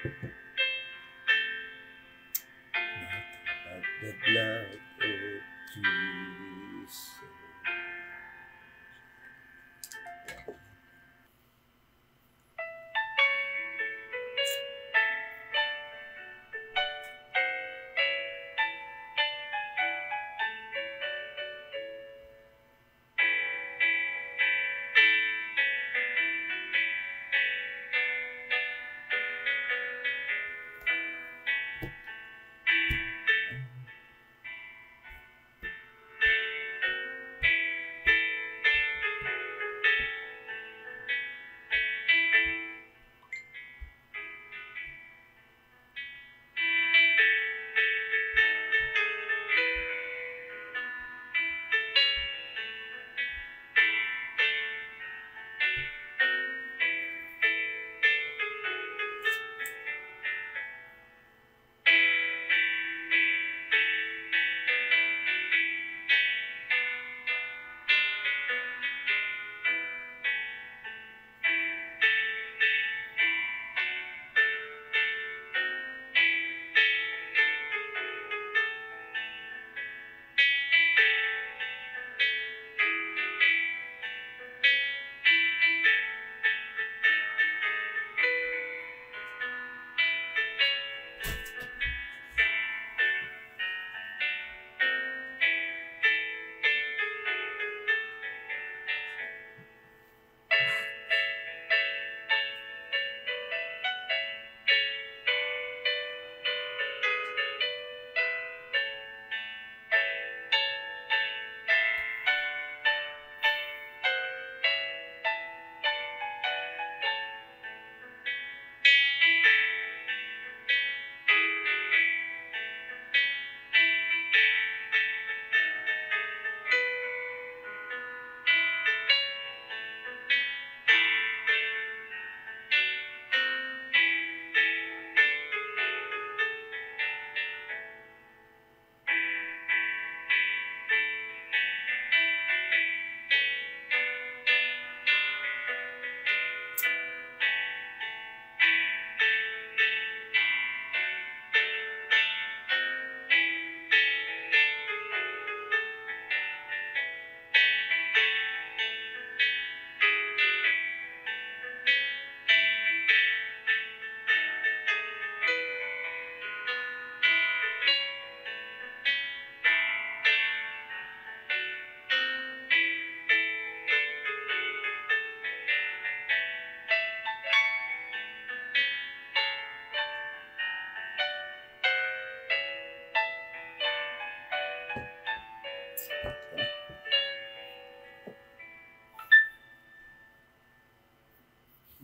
Not about the blood of Jesus.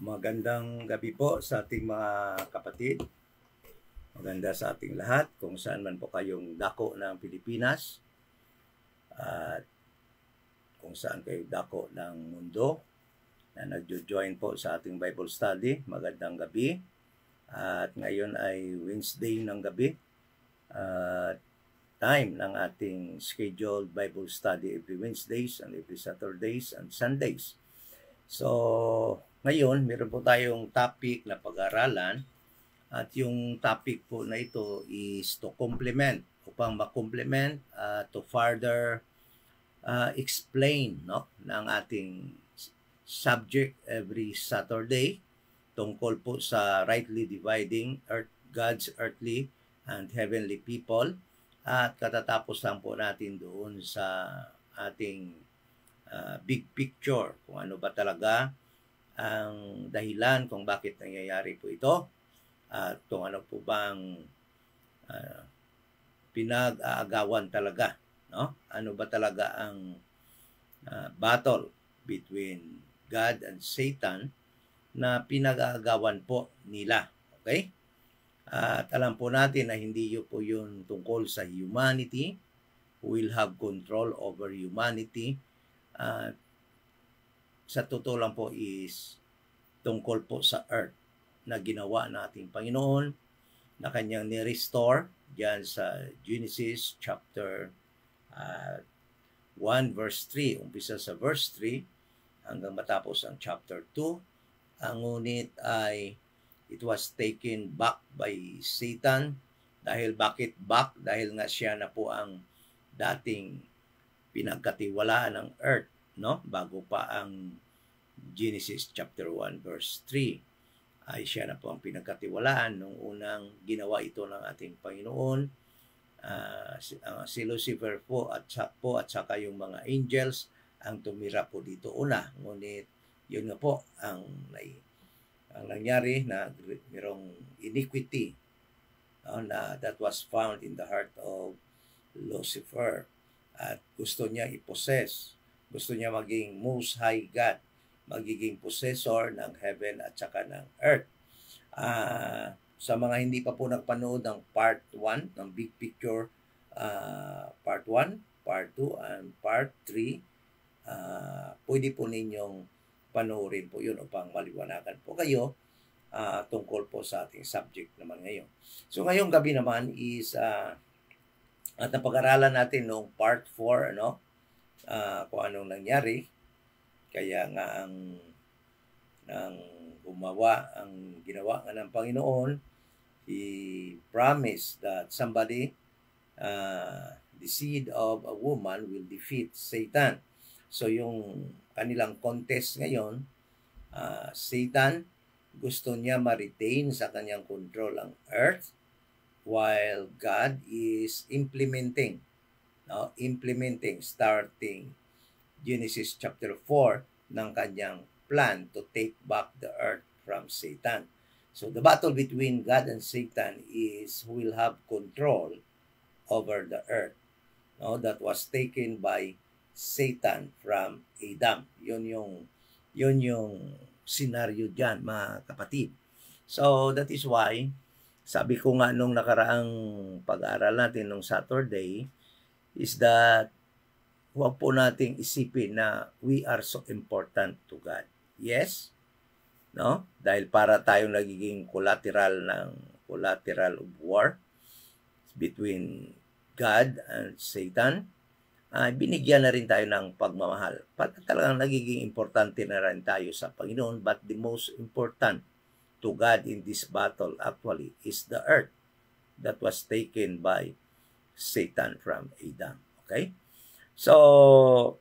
Magandang gabi po sa ating mga kapatid. Maganda sa ating lahat kung saan man po kayong dako ng Pilipinas at kung saan kayo dako ng mundo na nagjo-join po sa ating Bible study. Magandang gabi. At ngayon ay Wednesday ng gabi. Time ng ating scheduled Bible study every Wednesdays and every Saturdays and Sundays. So, ngayon, meron po tayong topic na pag-aralan at yung topic po na ito is to complement, upang ma-complement, to further explain ng ating subject every Saturday tungkol po sa rightly dividing God's earthly and heavenly people, at katatapos lang po natin doon sa ating big picture kung ano ba talaga ang dahilan kung bakit nangyayari po ito at kung ano po bang pinag-aagawan talaga, no? Ano ba talaga ang battle between God and Satan na pinag-aagawan po nila, okay? At alam po natin na hindi po yun tungkol sa humanity, who will have control over humanity. Sa totoo lang po is tungkol po sa earth na ginawa nating Panginoon na kanyang ni-restore diyan sa Genesis chapter 1 verse 3, umpisa sa verse 3 hanggang matapos ang chapter 2. Ang ngunit ay it was taken back by Satan. Dahil bakit back? Dahil nga siya na po ang dating pinagkatiwalaan ng earth, no? Bago pa ang Genesis chapter 1 verse 3 ay siya na po ang pinagkatiwalaan nung unang ginawa ito ng ating Panginoon. Si Lucifer po at saka yung mga angels ang tumira po dito una. Ngunit yun nga po ang nangyari na mayroong iniquity na that was found in the heart of Lucifer. At gusto niya i-possess. Gusto niya maging most high God, magiging possessor ng heaven at saka ng earth. Sa mga hindi pa po nagpanood ng part 1 ng Big Picture, part 1, part 2, and part 3, pwede po ninyong panoorin po yun upang maliwanagan po kayo tungkol po sa ating subject naman ngayon. So ngayong gabi naman is at napag-aralan natin noong part 4 kung anong nangyari. Kaya nga ang ginawa nga ng Panginoon, He promised that somebody, the seed of a woman will defeat Satan. So yung kanilang contest ngayon, Satan gusto niya ma-retain sa kanyang control ang earth, while God is implementing starting Genesis chapter 4 ng kanyang plan to take back the earth from Satan. So the battle between God and Satan is who will have control over the earth. That was taken by Satan from Adam. Yun yung scenario diyan, mga kapatid. So that is why sabi ko nga nung nakaraang pag-aaral natin nung Saturday is that huwag po nating isipin na we are so important to God. Yes? No? Dahil para tayong nagiging collateral of war between God and Satan, binigyan na rin tayo ng pagmamahal. Talagang nagiging importante na rin tayo sa Panginoon, but the most important to God in this battle actually is the earth that was taken by Satan from Adam. Okay? So,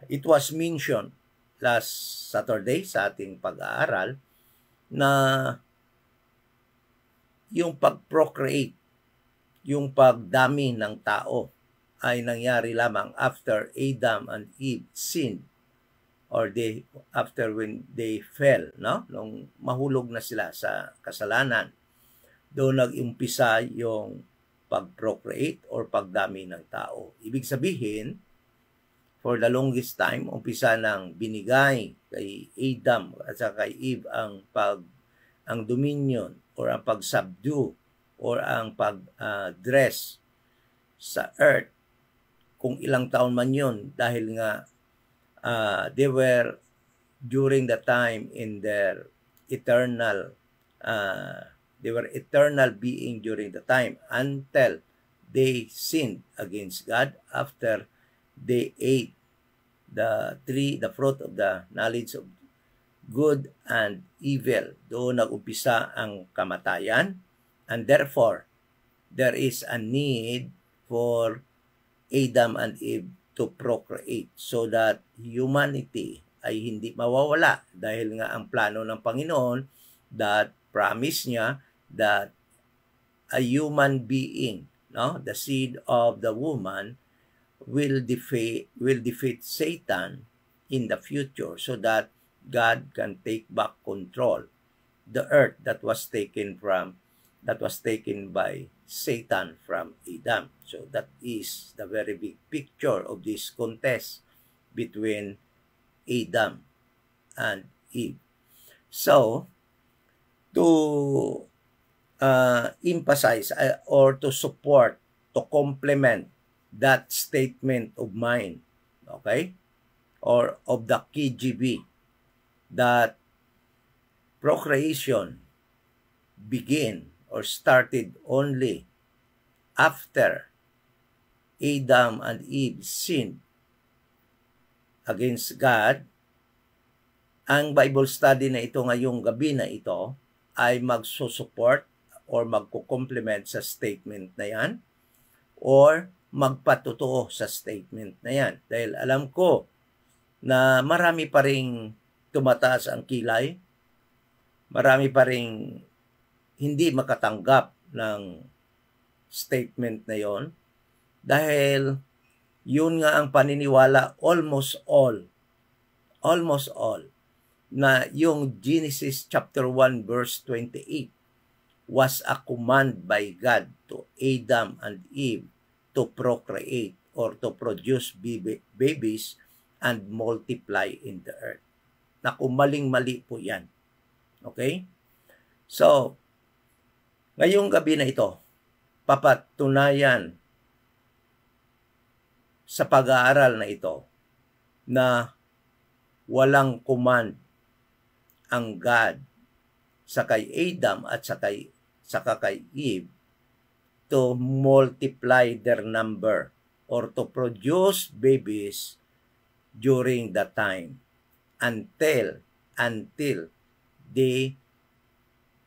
it was mentioned last Saturday sa ating pag-aaral na yung pag-procreate, yung pagdami ng tao ay nangyari lamang after Adam and Eve sinned, or after when they fell, no? Nung mahulog na sila sa kasalanan, doon nag-umpisa yung pag-procreate or pagdami ng tao. Ibig sabihin, for the longest time, umpisa ng binigay kay Adam at saka kay Eve ang dominion or ang pag-subdue or ang pag-dress sa earth, kung ilang taon man yun, dahil nga they were during the time in their eternal they were eternal being during the time until they sinned against God after they ate the fruit of the knowledge of good and evil. Doon nag-umpisa ang kamatayan, and therefore there is a need for Adam and Eve to procreate so that humanity ay hindi mawawala, dahil nga ang plano ng Panginoon, that promise niya that a human being, the seed of the woman will defeat Satan in the future, so that God can take back control the earth that was taken by Satan from Adam. So that is the very big picture of this contest between Adam and Eve. So to emphasize or to support, to complement that statement of mine, okay, or of the KGB, that procreation began or started only after Adam and Eve sinned against God ang Bible study na ito ngayong gabi na ito ay magsusupport or magko-complement sa statement na yan or magpatotoo sa statement na yan. Dahil alam ko na marami pa ring tumataas ang kilay, marami pa ring hindi makatanggap ng statement na yon dahil yun nga ang paniniwala almost all na yung Genesis chapter 1 verse 28 was a command by God to Adam and Eve to procreate or to produce babies and multiply in the earth. Naku, maling-mali po yan. Okay? So, ngayong gabi na ito, papatunayan sa pag-aaral na ito na walang command ang God sa kay Adam at sa kay Eve to multiply their number or to produce babies during that time until they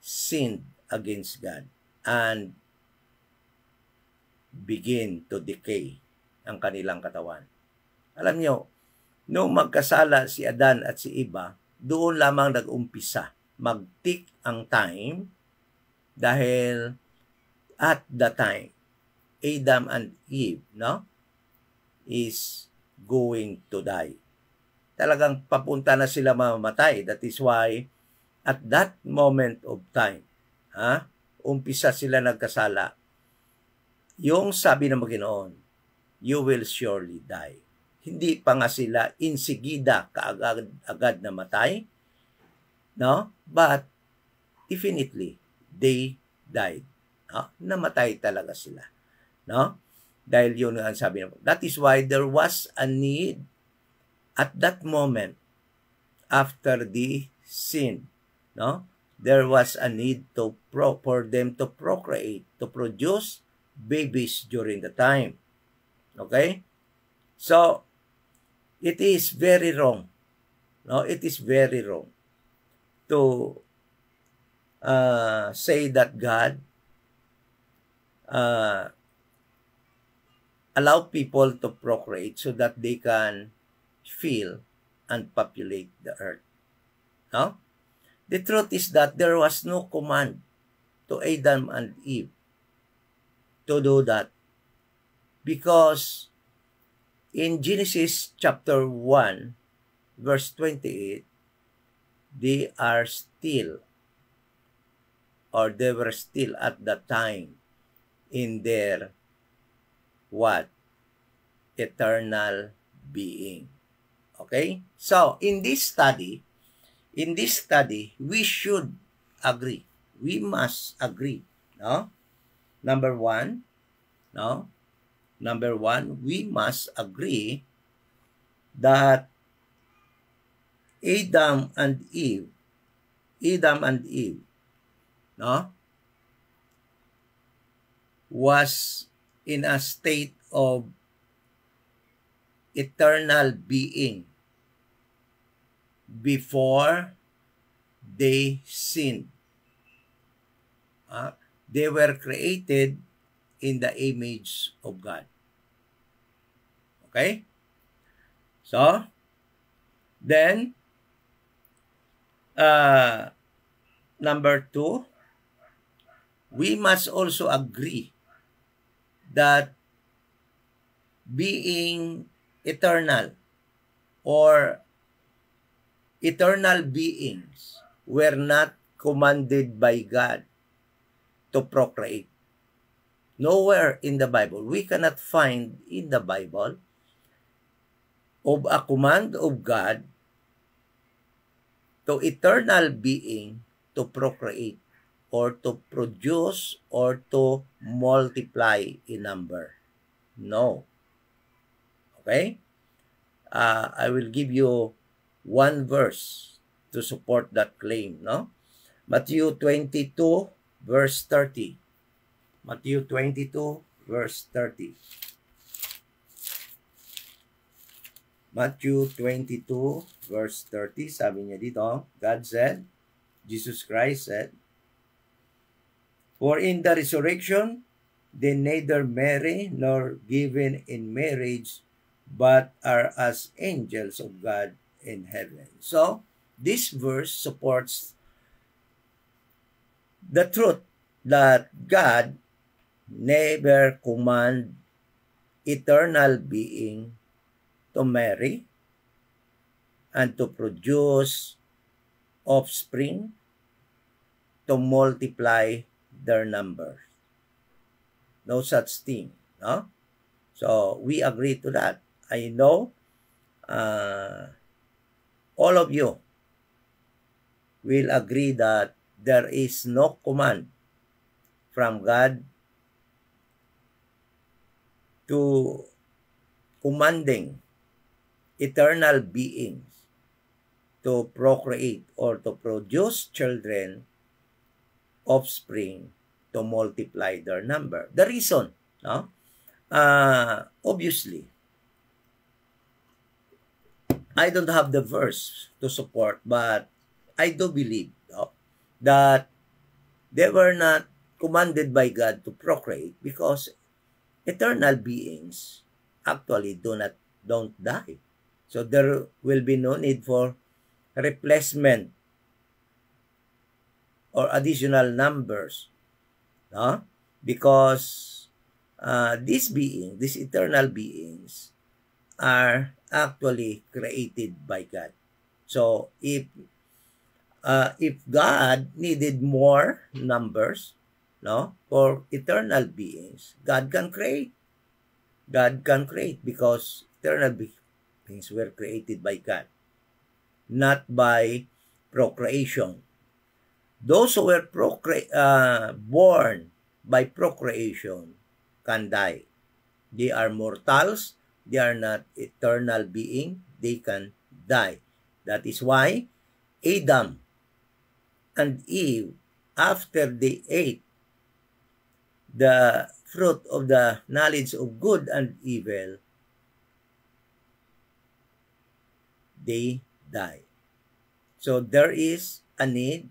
sinned against God and begin to decay ang kanilang katawan. Alam nyo, nung magkasala si Adan at si Eva, doon lamang nag-umpisa. Mag-tick ang time dahil at the time, Adam and Eve, is going to die. Talagang papunta na sila mamamatay. That is why, at that moment of time, umpisa sila nagkasala. Yung sabi ng Panginoon, you will surely die. Hindi pa nga sila insigida kaagad na matay, but definitely they died. Namatay talaga sila. Dahil yun ang sabi ng Panginoon. That is why there was a need at that moment after the sin. There was a need for them to procreate, to produce babies during the time. Okay? So, it is very wrong. It is very wrong to say that God allow people to procreate so that they can fill and populate the earth. The truth is that there was no command to Adam and Eve to do that because in Genesis chapter 1 verse 28, they were still at that time in their eternal being. Okay? So, in this study, we should agree. We must agree. Number one, we must agree that Adam and Eve, was in a state of eternal being before they sinned. They were created in the image of God. Okay? So, then, number 2, we must also agree that being eternal or eternal beings were not commanded by God to procreate. Nowhere in the Bible, we cannot find in the Bible of a command of God to eternal being to procreate or to produce or to multiply in number. No. Okay? I will give you one verse to support that claim. Matthew 22 verse 30. Matthew 22 verse 30. Matthew 22 verse 30, sabi niya dito, God said, Jesus Christ said, for in the resurrection, they neither marry nor given in marriage, but are as angels of God in heaven. So, this verse supports the truth that God never command eternal being to marry and to produce offspring, to multiply their numbers. No such thing, no? So we agree to that. I know all of you will agree that there is no command from God to commanding eternal beings to procreate or to produce children, offspring, to multiply their number. The reason, no? Obviously, I don't have the verse to support, but I do believe, no, that they were not commanded by God to procreate because eternal beings actually don't die. So there will be no need for replacement or additional numbers, no? Because these eternal beings are actually created by God. So if God needed more numbers, no, for eternal beings, God can create. God can create because eternal beings were created by God, not by procreation. Those who were born by procreation can die. They are mortals. They are not eternal being. They can die. That is why Adam and Eve, after they ate the fruit of the knowledge of good and evil, they die. So there is a need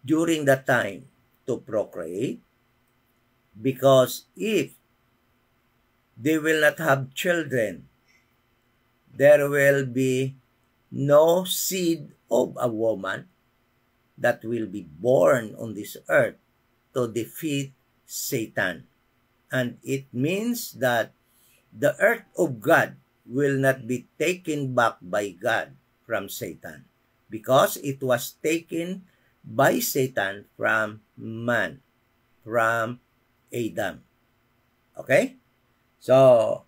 during that time to procreate, because if they will not have children, there will be no seed of a woman that will be born on this earth to defeat Satan. And it means that the earth of God will not be taken back by God from Satan, because it was taken by Satan from man, from Adam. Okay? So,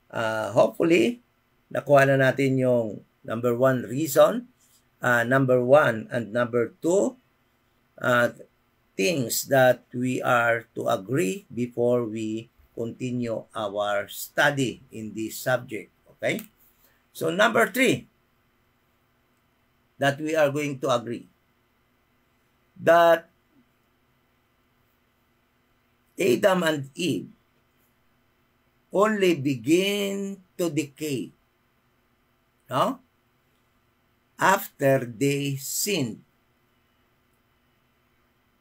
hopefully, nakuha na natin yung number one reason, number one, and number two, things that we are to agree before we continue our study in this subject. Okay? So, number three, that we are going to agree, that Adam and Eve only begin to decay, no? After they sinned,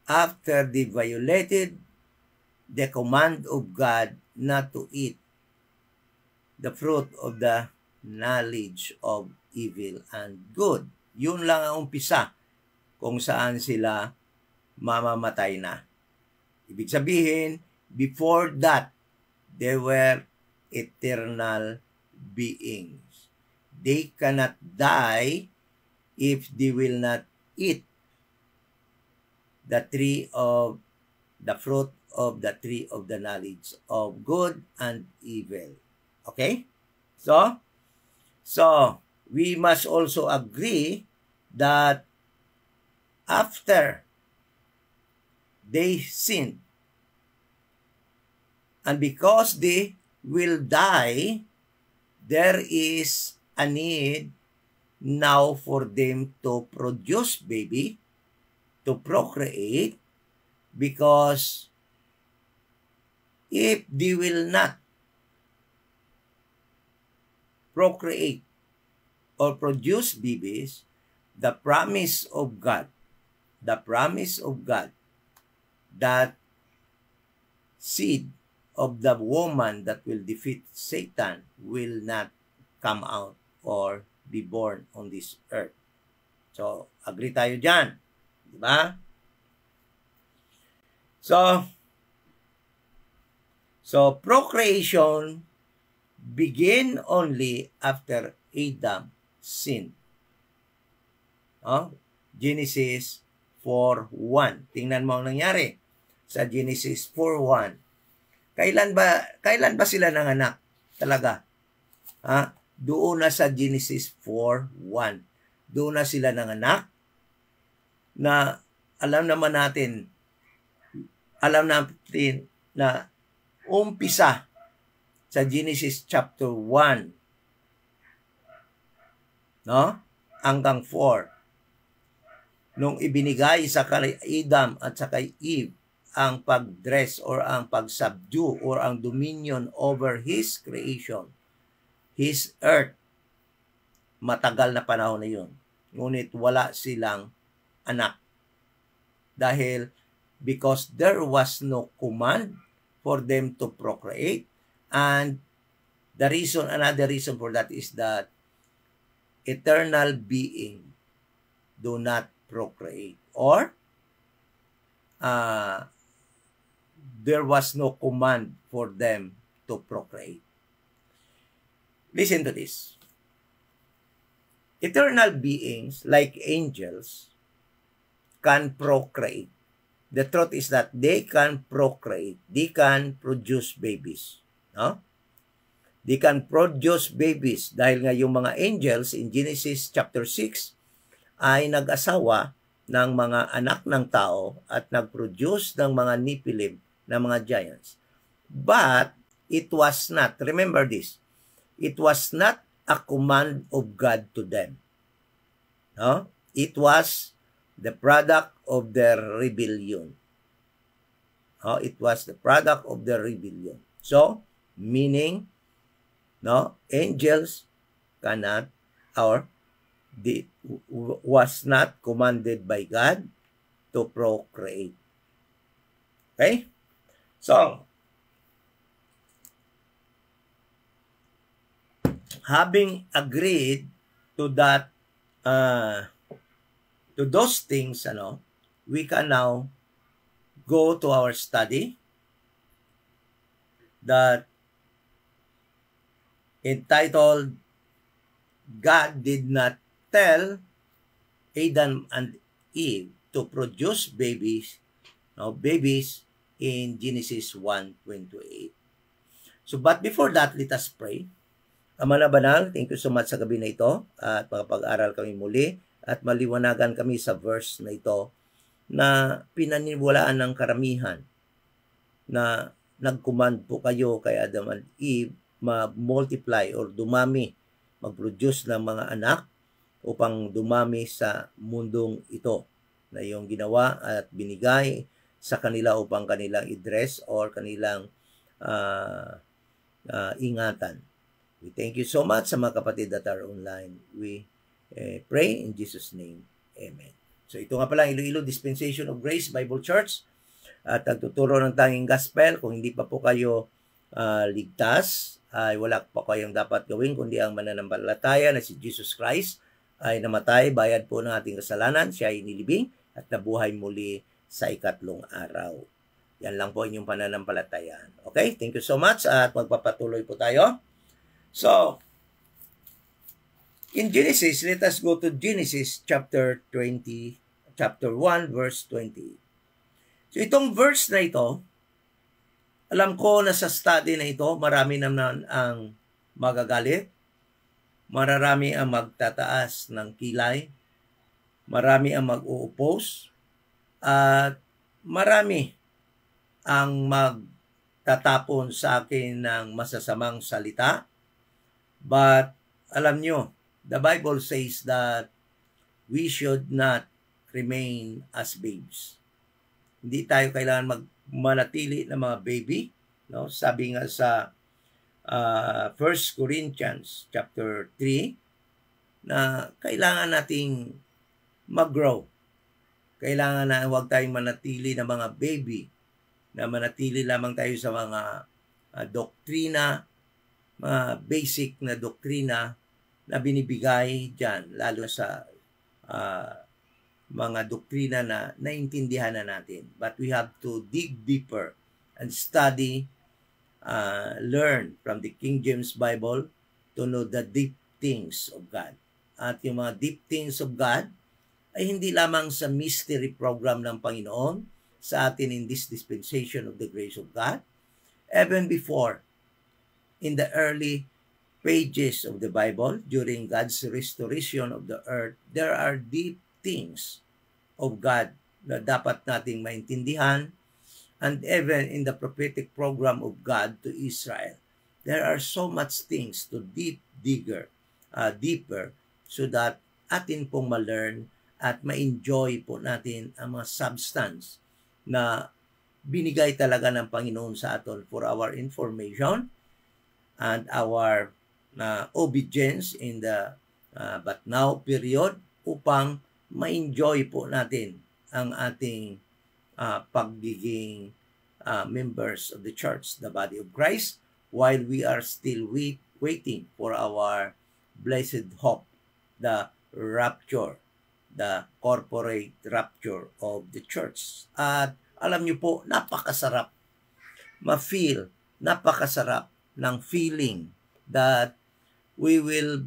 after they violated the command of God not to eat the fruit of the knowledge of evil and good. Yun lang ang umpisa kung saan sila mamamatay na. Ibig sabihin, before that, they were eternal beings. They cannot die if they will not eat the fruit of the tree of the knowledge of good and evil. Okay? So we must also agree that after they sinned, and because they will die, there is a need now for them to produce baby, to procreate, because if they will not procreate or produce babies, the promise of God that seed of the woman that will defeat Satan will not come out or be born on this earth. So, agree tayo dyan. Diba? So procreation begin only after Adam sinned. Genesis 4:1. Tingnan mo ang nangyari sa Genesis 4:1. Kailan ba sila nanganak? Talaga. Doon na sa Genesis 4:1. Doon na sila nanganak na alam natin na umpisa sa Genesis chapter 1 hanggang 4 nung ibinigay sa kay Adam at sa kay Eve ang pag-dress or ang pag-subdue or ang dominion over his creation, his earth. Matagal na panahon na yun. Ngunit wala silang anak. Because there was no command for them to procreate, and another reason for that is that eternal being do not procreate, or there was no command for them to procreate. Listen to this. Eternal beings like angels can procreate. The truth is that they can procreate. They can produce babies. They can produce babies dahil nga yung mga angels in Genesis chapter 6 ay nag-asawa ng mga anak ng tao at nag-produce ng mga Nephilim, ng mga giants. But it was not, remember this, it was not a command of God to them. It was the product of their rebellion. It was the product of their rebellion. So, meaning, angels cannot, or was not commanded by God to procreate. Okay? So, having agreed to that, to those things, we can now go to our study that entitled God did not tell Adam and Eve to produce babies in Genesis 1:28. So, but before that, let us pray. Ama na banal, thank you so much sa gabi na ito at makapag-aral kami muli at maliwanagan kami sa verse na ito na pinaniniwalaan ng karamihan na nag-command po kayo kay Adam and Eve mag-multiply or dumami, mag-produce ng mga anak upang dumami sa mundong ito na yung ginawa at binigay sa kanila upang kanilang i-dress or kanilang ingatan. We thank you so much sa mga kapatid that are online. We pray in Jesus' name. Amen. So ito nga pala, Iloilo Dispensation of Grace Bible Church at nagtuturo ng tanging gospel. Kung hindi pa po kayo ligtas, ay wala pa kayong dapat gawin kundi ang mananampalataya na si Jesus Christ ay namatay, bayad po ng ating kasalanan, siya ay nilibing at nabuhay muli sa ikatlong araw. Yan lang po inyong pananampalatayaan. Okay? Thank you so much at magpapatuloy po tayo. So, in Genesis, let us go to Genesis chapter 1, verse 20. So, itong verse na ito, alam ko na sa study na ito, marami naman ang magagalit, marami ang magtataas ng kilay, marami ang mag-u-oppose, at marami ang magtatapon sa akin ng masasamang salita. But, alam nyo, the Bible says that we should not remain as babes. Hindi tayo kailangan manatili na mga baby. Sabi nga sa 1 Corinthians chapter 3 na kailangan nating mag-grow. Kailangan na huwag tayong manatili na mga baby, na manatili lamang tayo sa mga doktrina, mga basic na doktrina na binibigay dyan, lalo sa mga doktrina na naintindihan na natin. But we have to dig deeper and study, learn from the King James Bible to know the deep things of God. At yung mga deep things of God ay hindi lamang sa mystery program ng Panginoon sa atin in this dispensation of the grace of God. Even before, in the early pages of the Bible, during God's restoration of the earth, there are deep things of God na dapat nating maintindihan. And even in the prophetic program of God to Israel, there are so much things to deeper, so that atin pong ma-learn at ma-enjoy po natin ang mga substance na binigay talaga ng Panginoon sa atin for our information and our obedience in the but now period upang ma-enjoy po natin ang ating pagiging members of the church, the body of Christ, while we are still waiting for our blessed hope, the rapture, the corporate rapture of the church. At alam niyo po, napakasarap ma-feel, napakasarap ng feeling that we will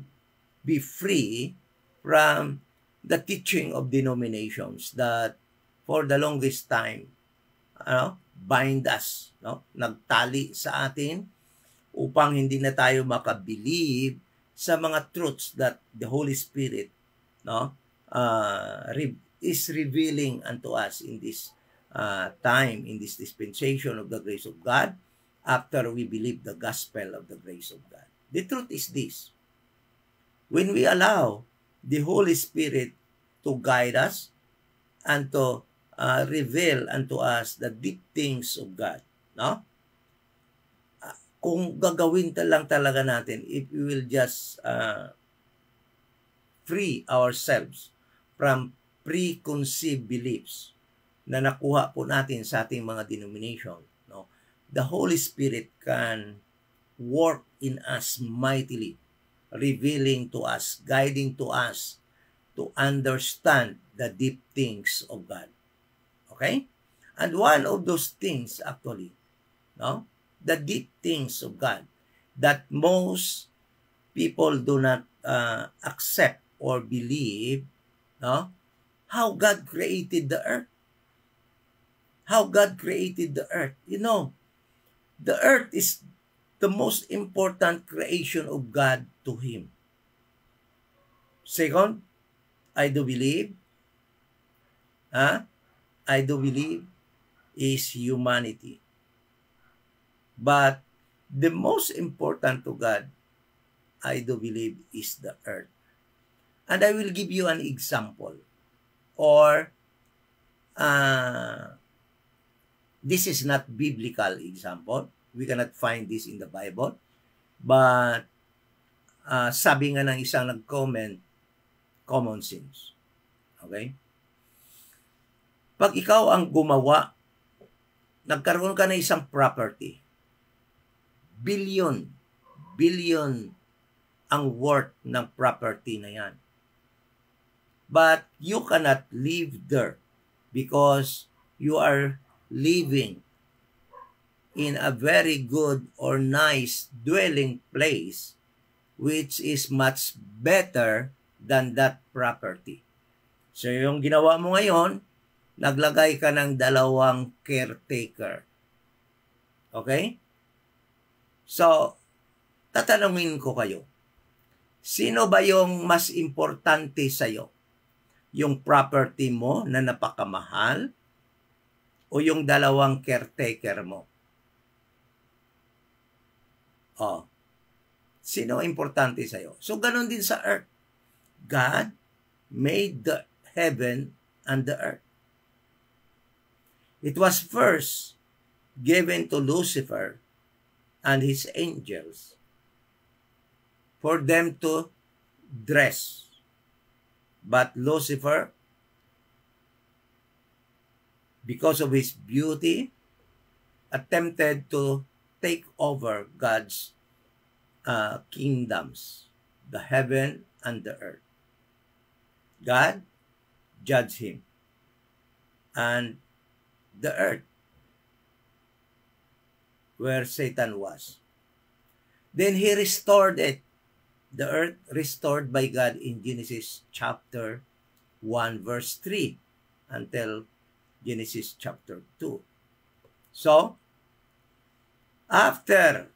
be free from the teaching of denominations that for the longest time bind us, nagtali sa atin upang hindi na tayo makabelieve sa mga truths that the Holy Spirit is revealing unto us in this time, in this dispensation of the grace of God, after we believe the gospel of the grace of God. The truth is this: when we allow the Holy Spirit to guide us and to reveal unto us the deep things of God, kung gagawin lang talaga natin, if we will just free ourselves from preconceived beliefs na nakuha po natin sa ating mga denomination, the Holy Spirit can work in us mightily, revealing to us, guiding to us to understand the deep things of God. Okay? And one of those things actually, the deep things of God that most people do not accept or believe, how God created the earth. How God created the earth. The earth is the most important creation of God to Him. Second, I do believe is humanity. But the most important to God, I do believe, is the earth. And I will give you an example. Or, this is not biblical example. We cannot find this in the Bible. But, sabi nga ng isang nag-comment, common sense. Okay? Pag ikaw ang gumawa, nagkaroon ka ng isang property, billion ang worth ng property na yan. But you cannot live there because you are living in a very good or nice dwelling place which is much better than that property. So yung ginawa mo ngayon, naglagay ka ng 2 caretaker. Okay? So, tatanungin ko kayo, sino ba yung mas importante sa'yo? Yung property mo na napakamahal o yung 2 caretaker mo? Sino importante sa'yo? So, ganun din sa earth. God made the heaven and the earth. It was first given to Lucifer and his angels for them to dress. But Lucifer, because of his beauty, attempted to take over God's kingdoms, the heaven and the earth. God judged him and the earth where Satan was. Then he restored it. The earth restored by God in Genesis chapter 1 verse 3 until Genesis chapter 2. So, after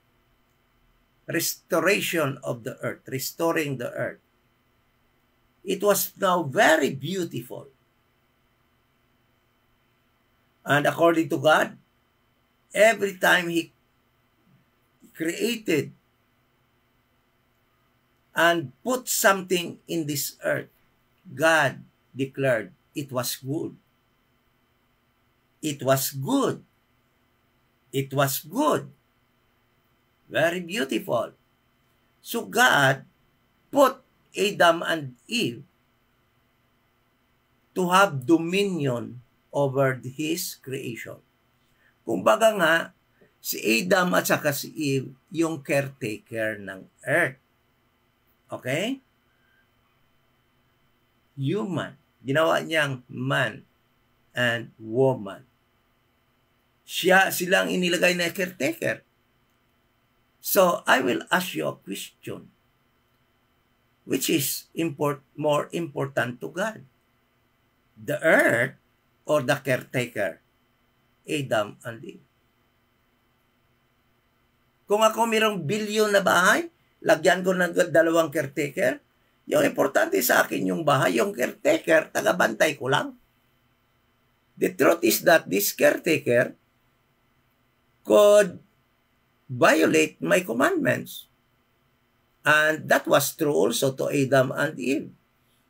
restoration of the earth, restoring the earth, it was now very beautiful. And according to God, every time he created and put something in this earth, God declared it was good. It was good. It was good. Very beautiful. So God put Adam and Eve to have dominion over his creation. Kumbaga nga, si Adam at saka si Eve yung caretaker ng earth. Okay? Human. Ginawa niyang man and woman. Silang inilagay na caretaker. So, I will ask you a question. Which is more important to God? The earth or the caretaker? Adam and Eve. Kung ako mayroong bilyon na bahay, lagyan ko ng 2 caretaker, yung importante sa akin yung bahay, yung caretaker, tagabantay ko lang. The truth is that this caretaker could violate my commandments. And that was true also to Adam and Eve.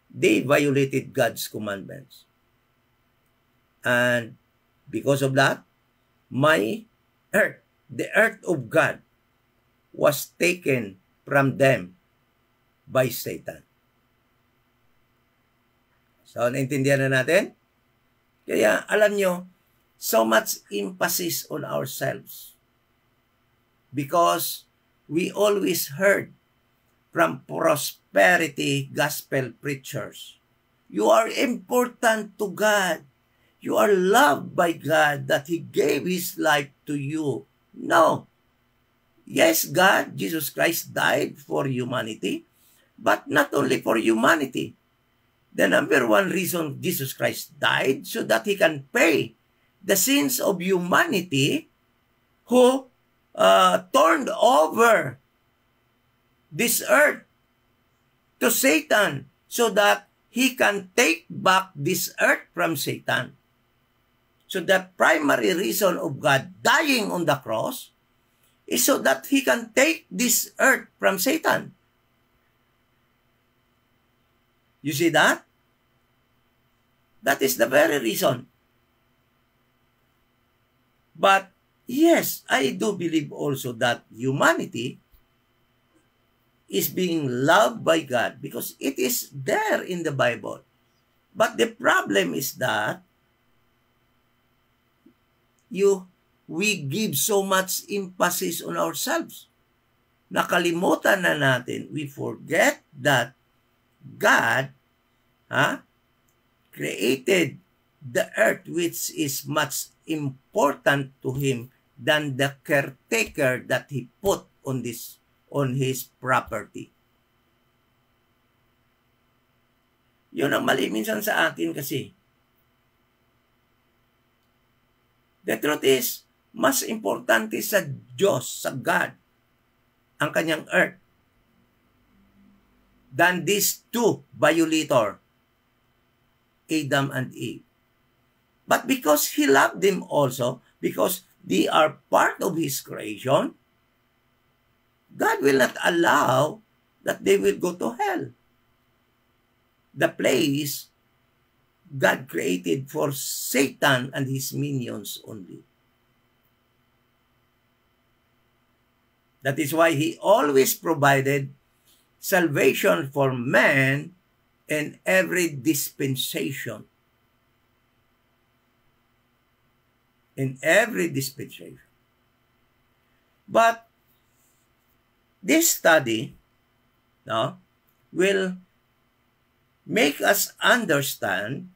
They violated God's commandments. And because of that, my earth, the earth of God, was taken from them by Satan. So, naintindihan na natin? Kaya, alam nyo, so much emphasis on ourselves. Because we always heard from prosperity gospel preachers, you are important to God. You are loved by God that He gave His life to you. No. Yes, God, Jesus Christ died for humanity, but not only for humanity. The number one reason Jesus Christ died so that He can pay the sins of humanity who turned over this earth to Satan so that he can take back this earth from Satan. So the primary reason of God dying on the cross is so that He can take this earth from Satan. You see that? That is the very reason. But yes, I do believe also that humanity is being loved by God because it is there in the Bible. But the problem is that we give so much emphasis on ourselves. Nakalimutan na natin, we forget that God created the earth, which is much important to Him than the caretaker that He put on His property. Yun ang mali minsan sa atin kasi. The truth is, mas importante sa Diyos, sa God, ang kanyang earth than these two violator, Adam and Eve. But because He loved them also, because they are part of His creation, God will not allow that they will go to hell. The place God created for Satan and his minions only. That is why He always provided salvation for man in every dispensation. In every dispensation. But this study will make us understand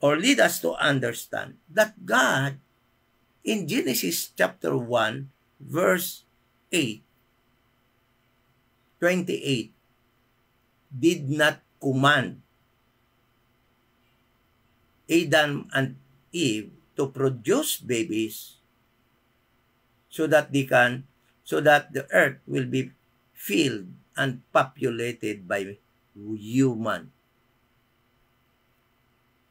or lead us to understand that God in Genesis chapter 1 verse 28 did not command Adam and Eve to produce babies so that the earth will be filled and populated by human.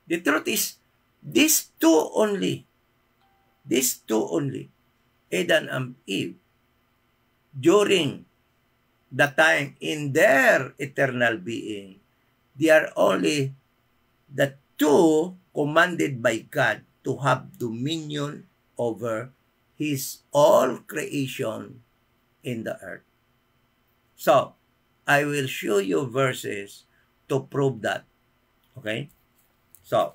The truth is, these two only, Adam and Eve, during the time in their eternal being, they are only the two commanded by God to have dominion over His all creation in the earth. So, I will show you verses to prove that. Okay? So,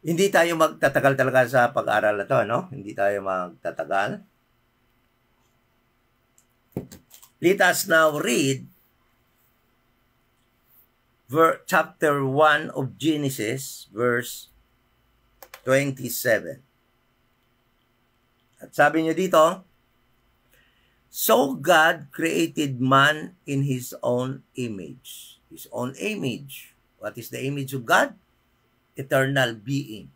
hindi tayo magtatagal talaga sa pag-aaral na to, no? Hindi tayo magtatagal. Let us now read chapter 1 of Genesis, verse 27. At sabi niyo dito, so God created man in His own image. His own image. What is the image of God? Eternal being.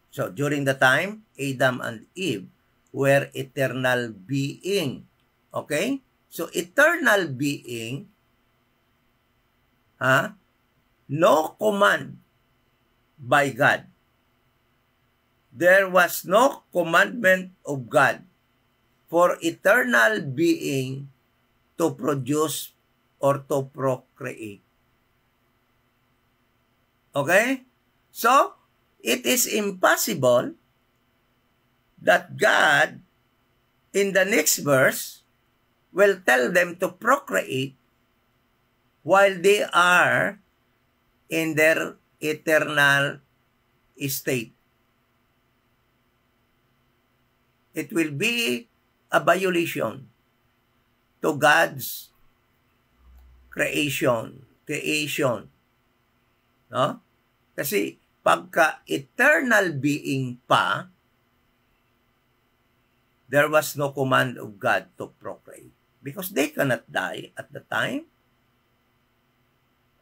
So during the time, Adam and Eve were eternal being. Okay? So eternal being, no command by God. There was no commandment of God for eternal being to produce or to procreate. Okay? So, it is impossible that God, in the next verse, will tell them to procreate while they are in their eternal state. It will be a violation to God's creation. No? Kasi pagka eternal being pa, there was no command of God to procreate. Because they cannot die at the time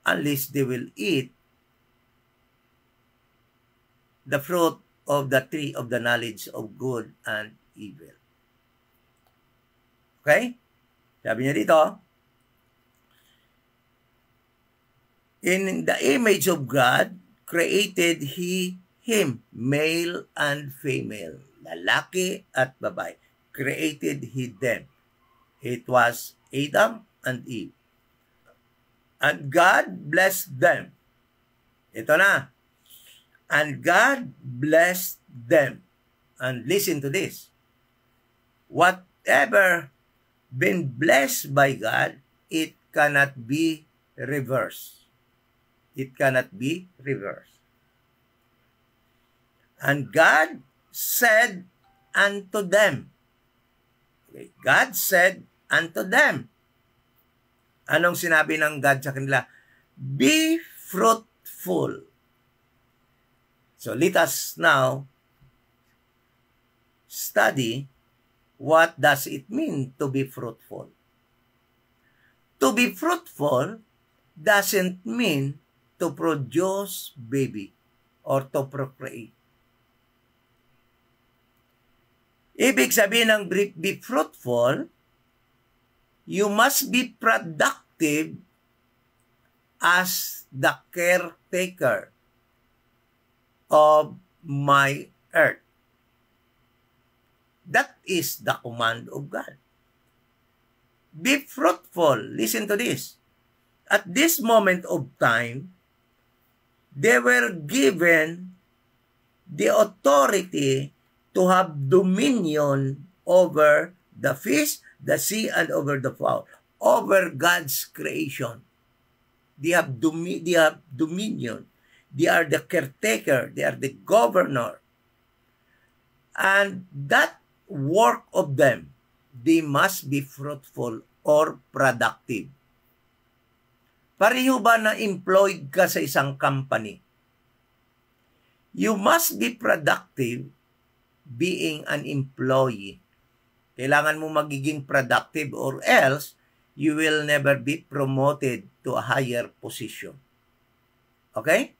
unless they will eat the fruit of the tree of the knowledge of good and evil. Okay? Sabi niya dito, in the image of God, created He him, male and female, lalaki at babae. Created He them. It was Adam and Eve. And God blessed them. Ito na. And God blessed them. And listen to this. Whatever been blessed by God, it cannot be reversed. It cannot be reversed. And God said unto them. Okay. God said unto them. Anong sinabi ng God sa kanila? Be fruitful. So let us now study what does it mean to be fruitful. To be fruitful doesn't mean to produce baby or to procreate. Ibig sabihin ng be fruitful, you must be productive as the caretaker of my earth. That is the command of God. Be fruitful. Listen to this. At this moment of time, they were given the authority to have dominion over the fish, the sea, and over the fowl, over God's creation. They have dominion. They are the caretaker. They are the governor. And that work of them, they must be fruitful or productive. Pareho ba na employed ka sa isang company? You must be productive being an employee. Kailangan mo magiging productive or else you will never be promoted to a higher position. Okay?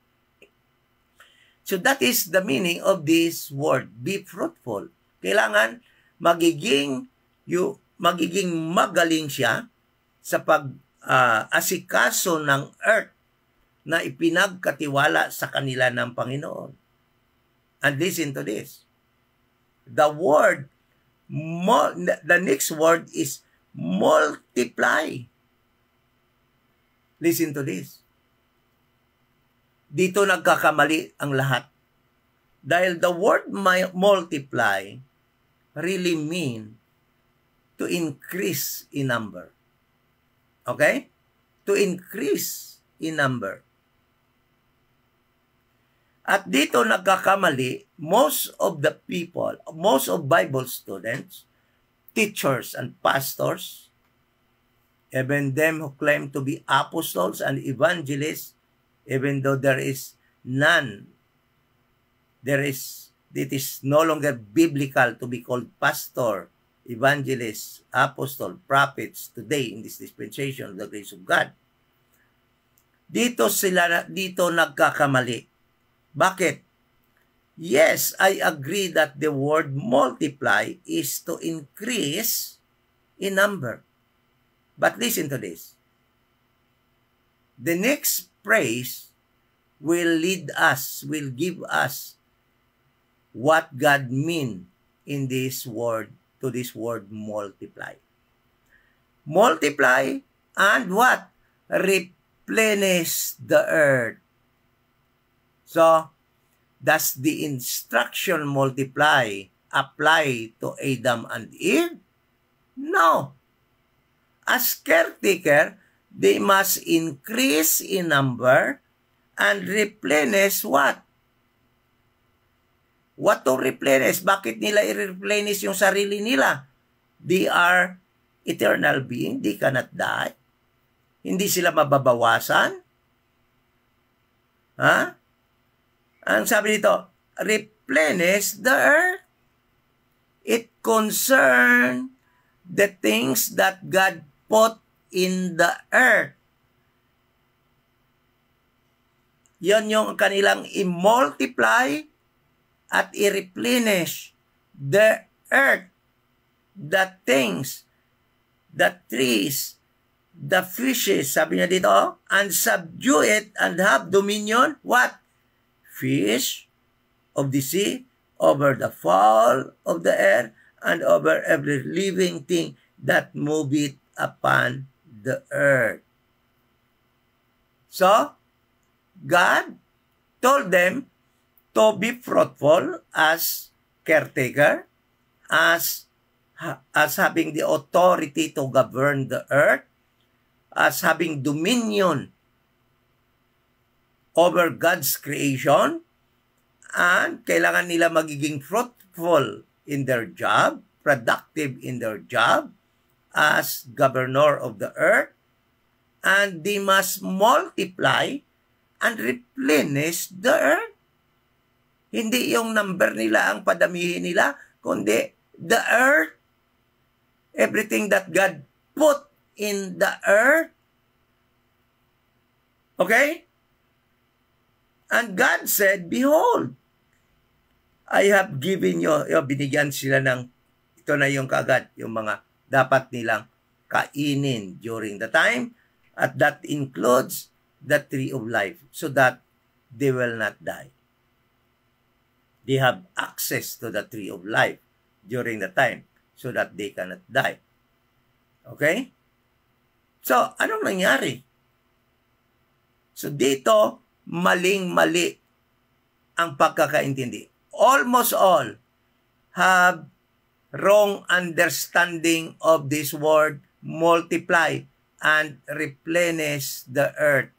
So that is the meaning of this word, be fruitful. Kailangan magiging magaling siya sa pag-asikaso ng earth na ipinagkatiwala sa kanila ng Panginoon. And listen to this. The next word is multiply. Listen to this. Dito nagkakamali ang lahat. Dahil the word multiply really mean to increase in number. Okay? To increase in number. At dito nagkakamali, most of the people, most of Bible students, teachers and pastors, even them who claim to be apostles and evangelists, even though there is none, it is no longer biblical to be called pastor, evangelist, apostle, prophets today in this dispensation of the grace of God. Dito nagkakamali. Bakit? Yes, I agree that the word multiply is to increase in number. But listen to this. The next phrase will give us what God mean in this word, to this word multiply. Multiply and what? Replenish the earth. So, does the instruction multiply apply to Adam and Eve? No. As caretaker, they must increase in number and replenish what? What to replenish? Bakit nila i-replenish yung sarili nila? They are eternal being. They cannot die. Hindi sila mababawasan. Ha? Ang sabi dito, replenish the earth. It concern the things that God put in the earth. Yan yung kanilang i-multiply at i-replenish the earth, the things, the trees, the fishes, sabi niya dito, and subdue it and have dominion, what? Fish of the sea, over the fowl of the air, and over every living thing that moveth upon the earth. So, God told them to be fruitful as caretaker, as having the authority to govern the earth, as having dominion over God's creation, and kailangan nila magiging fruitful in their job, productive in their job as governor of the earth, and they must multiply and replenish the earth. Hindi yung number nila ang padamihin nila, kundi the earth, everything that God put in the earth. Okay? And God said, behold, I have given you, binigyan sila ng, ito na yung kaagad, yung mga dapat nilang kainin during the time, at that includes the tree of life, so that they will not die. They have access to the tree of life during the time, so that they cannot die. Okay? So, anong nangyari? So, dito, maling-mali ang pagkakaintindi. Almost all have wrong understanding of this word multiply and replenish the earth.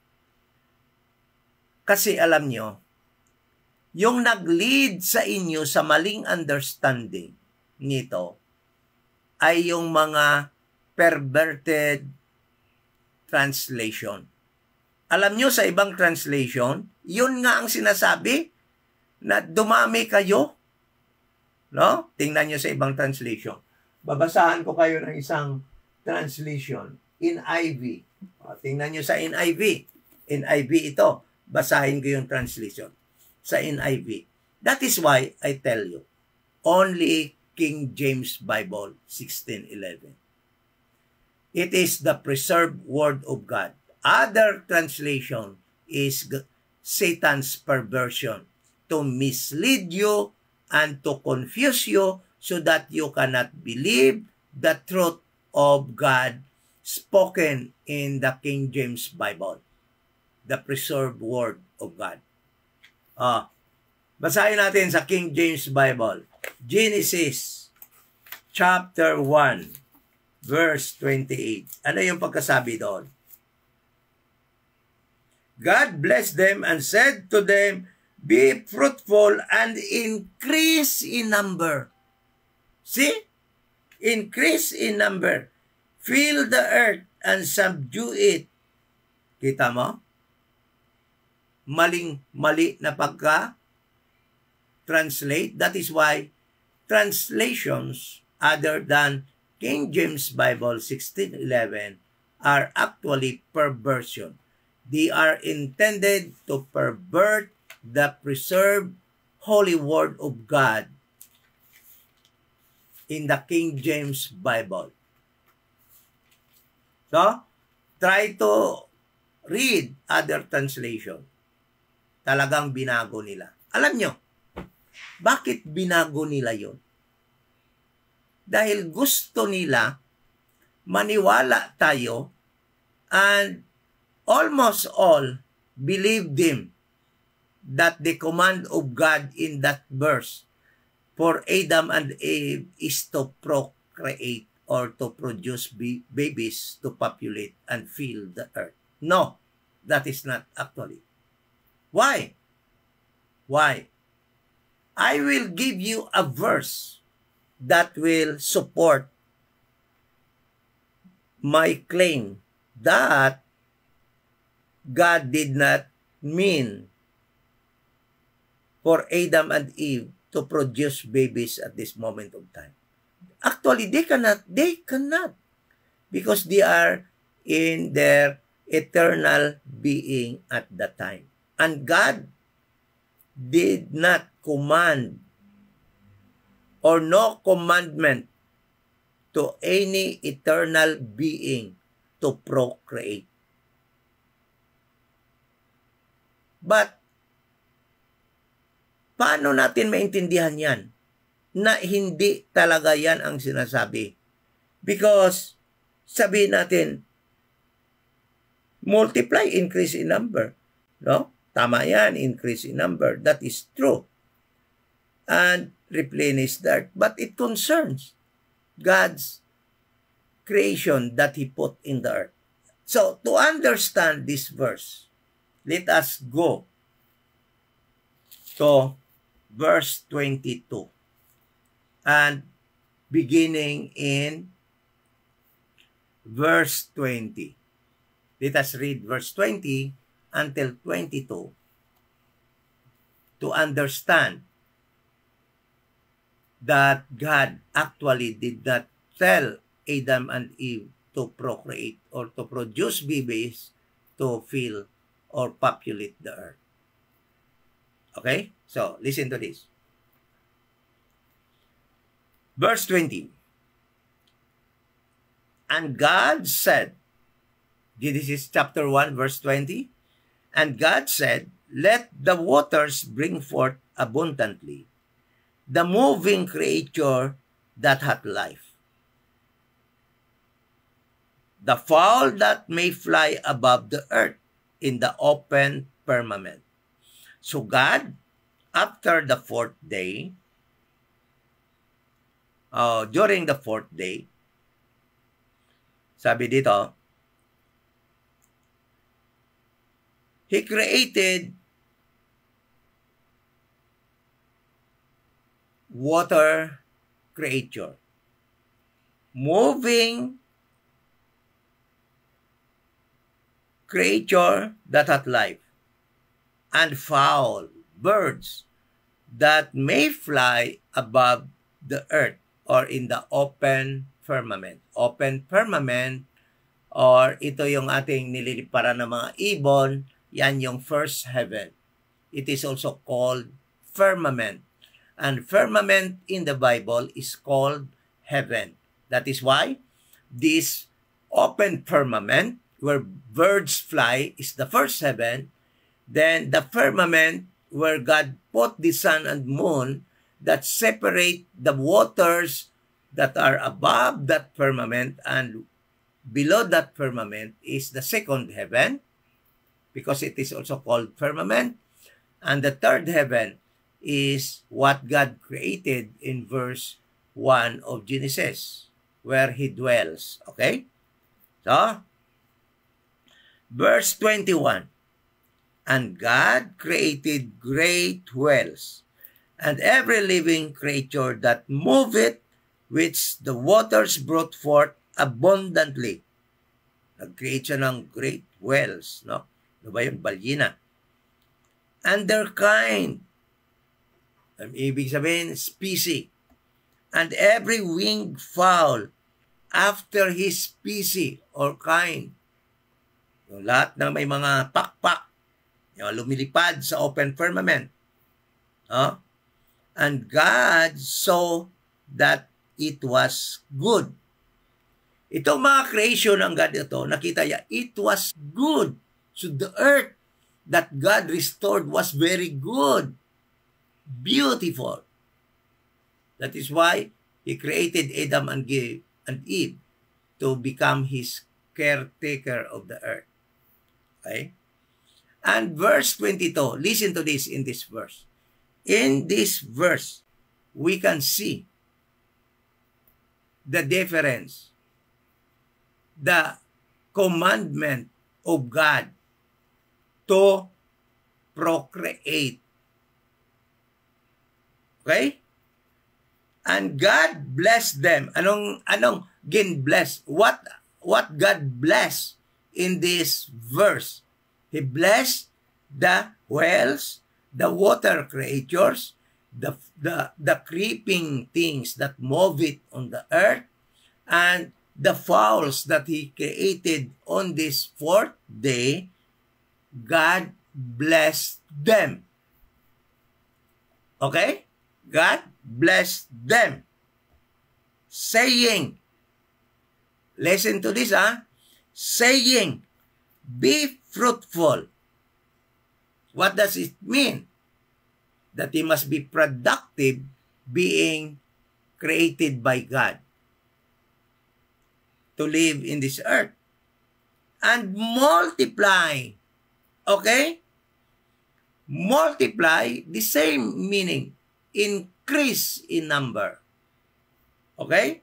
Kasi alam nyo, yung nag-lead sa inyo sa maling understanding nito ay yung mga perverted translation. Alam nyo, sa ibang translation, yun nga ang sinasabi na dumami kayo. No? Tingnan nyo sa ibang translation. Babasahan ko kayo ng isang translation. NIV. Tingnan nyo sa NIV. NIV ito. Basahin ko yung translation sa NIV. That is why I tell you, only King James Bible 16:11. It is the preserved word of God. Other translation is Satan's perversion to mislead you and to confuse you so that you cannot believe the truth of God spoken in the King James Bible, the preserved word of God. Basahin natin sa King James Bible. Genesis chapter 1 verse 28. Ano yung pagkasabi doon? God blessed them and said to them, be fruitful and increase in number. See? Increase in number. Fill the earth and subdue it. Kita mo? Mali na pagka-translate. That is why translations other than King James Bible 16:11 are actually perversion. They are intended to pervert the preserved holy word of God in the King James Bible. So, try to read other translation. Talagang binago nila. Alam nyo, bakit binago nila yon? Dahil gusto nila maniwala tayo and almost all believed him that the command of God in that verse for Adam and Eve is to procreate or to produce babies to populate and fill the earth. No, that is not actually. Why? Why? I will give you a verse that will support my claim that God did not mean for Adam and Eve to produce babies at this moment of time. Actually, they cannot, because they are in their eternal being at that time. And God did not command or no commandment to any eternal being to procreate. But, paano natin maintindihan yan? Na hindi talaga yan ang sinasabi. Because, sabihin natin, multiply, increase in number. No? Tama yan, increase in number. That is true. And replenish the earth. But it concerns God's creation that He put in the earth. So, to understand this verse, let us go to verse 22. And beginning in verse 20. Let us read verse 20 until 22 to understand that God actually did not tell Adam and Eve to procreate or to produce babies to fill or populate the earth. Okay? So, listen to this. Verse 20. And God said, this is chapter 1, verse 20. And God said, let the waters bring forth abundantly the moving creature that hath life, the fowl that may fly above the earth in the open firmament. So God, after the fourth day, during the fourth day. Sabi dito, He created water creature, moving creature that hath life, and fowl, birds, that may fly above the earth or in the open firmament. Open firmament, or ito yung ating nililiparan ng mga ibon, yan yung first heaven. It is also called firmament. And firmament in the Bible is called heaven. That is why this open firmament, where birds fly, is the first heaven. Then the firmament, where God put the sun and moon that separate the waters that are above that firmament and below that firmament, is the second heaven, because it is also called firmament. And the third heaven is what God created in verse 1 of Genesis, where He dwells. Okay? So, verse 21, and God created great whales, and every living creature that moveth, which the waters brought forth abundantly. Nag-create siya ng great whales, no? Ano ba yun? Balyena. And their kind. Ang ibig sabihin, species. And every winged fowl after his species or kind. Yung lahat na may mga pakpak, yung lumilipad sa open firmament. And God saw that it was good. Itong mga creation ng God ito, nakita niya, it was good. So the earth that God restored was very good, beautiful. That is why He created Adam and Eve to become His caretaker of the earth. Okay? And verse 22, listen to this in this verse. In this verse, we can see the difference, the commandment of God to procreate. Okay? And God blessed them. Anong gin-bless? What God blessed in this verse? He blessed the whales, the water creatures, the creeping things that move it on the earth, and the fowls that He created on this fourth day. God blessed them. Okay? God blessed them. Saying, listen to this, saying, be fruitful. What does it mean? That he must be productive, being created by God to live in this earth. And multiply. Okay? Multiply, the same meaning. Increase in number. Okay?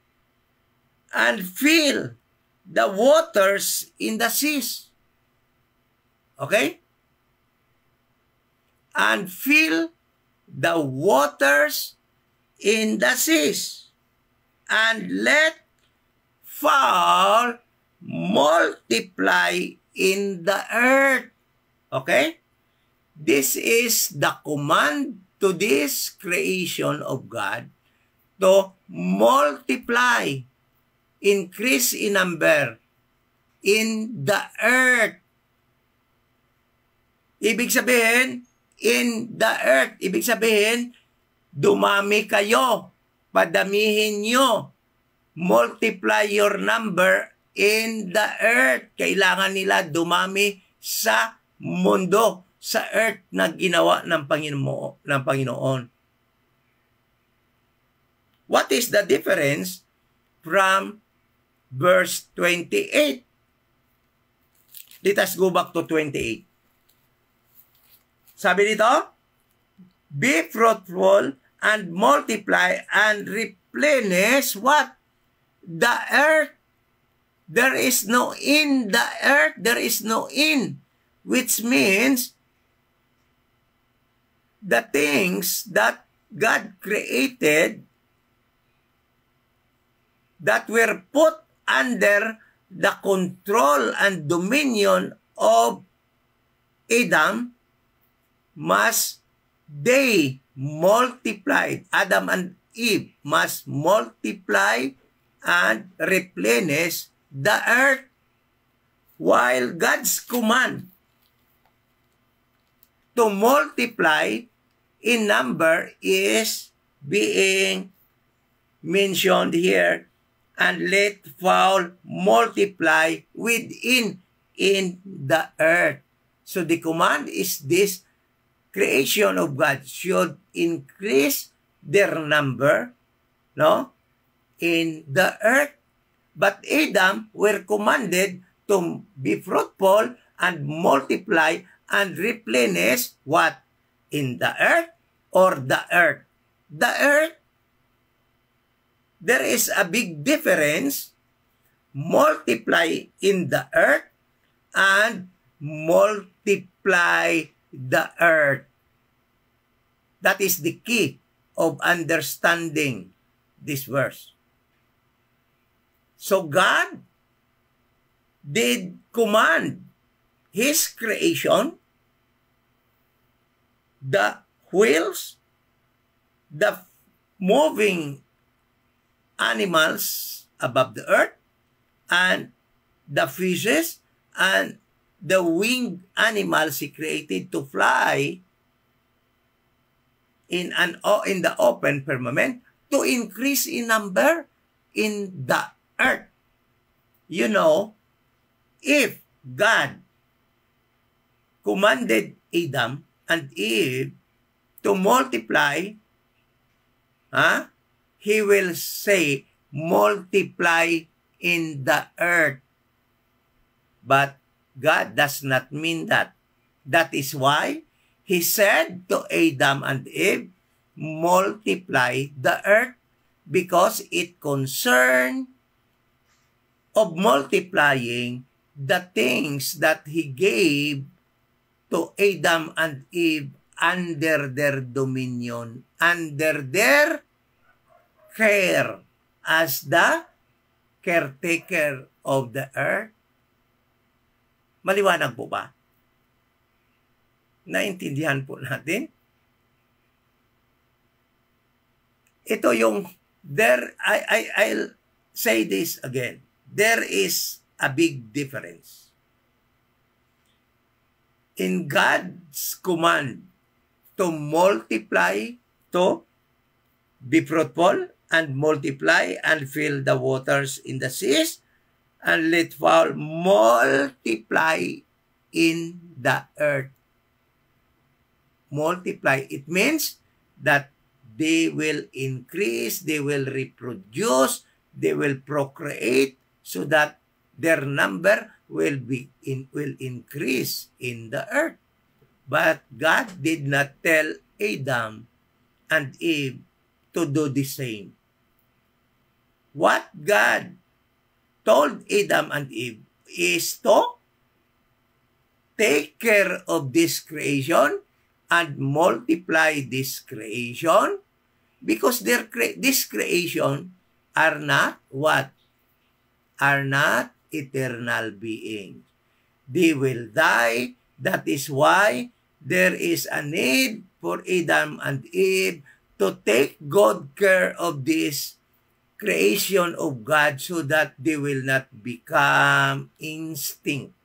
And fill the waters in the seas. Okay? And fill the waters in the seas. And let fowl multiply in the earth. Okay? This is the command to this creation of God to multiply, increase in number in the earth. Ibig sabihin, in the earth, ibig sabihin, dumami kayo, padamihin nyo, multiply your number in the earth. Kailangan nila dumami sa mundo, sa earth na ginawa ng Panginoon. What is the difference from verse 28? Let us go back to 28. Sabi dito, be fruitful and multiply and replenish replenish what? The earth. There is no in the earth. There is no in. Which means the things that God created that were put under the control and dominion of Adam must they multiplied. Adam and Eve must multiply and replenish the earth, while God's command to multiply in number is being mentioned here, and let fowl multiply within in the earth. So the command is this: creation of God should increase their number, no, in the earth. But Adam were commanded to be fruitful and multiply and replenish what? In the earth or the earth? The earth. There is a big difference. Multiply in the earth and multiply the earth. That is the key of understanding this verse. So God did command His creation, the wheels, the moving animals above the earth, and the fishes, and the winged animals He created to fly in the open firmament, to increase in number in the earth. You know, if God commanded Adam and Eve to multiply, He will say, multiply in the earth. But God does not mean that. That is why He said to Adam and Eve, multiply the earth, because it concerned of multiplying the things that He gave to Adam and Eve under their dominion, under their care as the caretaker of the earth. Maliwanag po ba? Naintindihan po natin? Ito yung I'll say this again. There is a big difference in God's command to multiply, to be fruitful and multiply and fill the waters in the seas, and let fowl multiply in the earth. Multiply, it means that they will increase, they will reproduce, they will procreate, so that their number will increase in the earth. But God did not tell Adam and Eve to do the same. What God told Adam and Eve is to take care of this creation and multiply this creation, because this creation are not what? Are not eternal beings. They will die. That is why there is a need for Adam and Eve to take good care of this creation of God, so that they will not become extinct,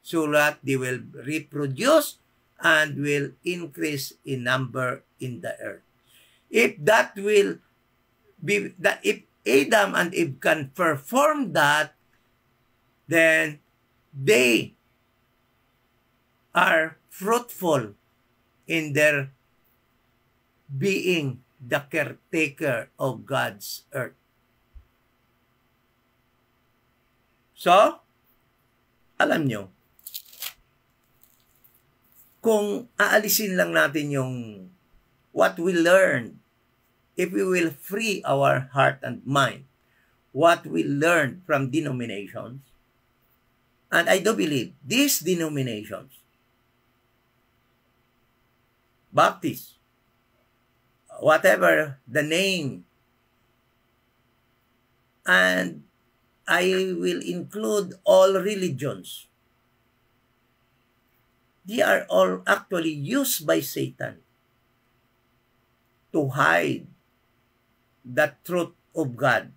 so that they will reproduce and will increase in number in the earth. If that will be, that if Adam and Eve can perform that, then they are fruitful in their being the caretaker of God's earth. So, alam nyo, kung aalisin lang natin yung what we learned if we will free our heart and mind, what we learned from denominations, and I do believe these denominations, Baptist, whatever the name, and I will include all religions, they are all actually used by Satan to hide the truth of God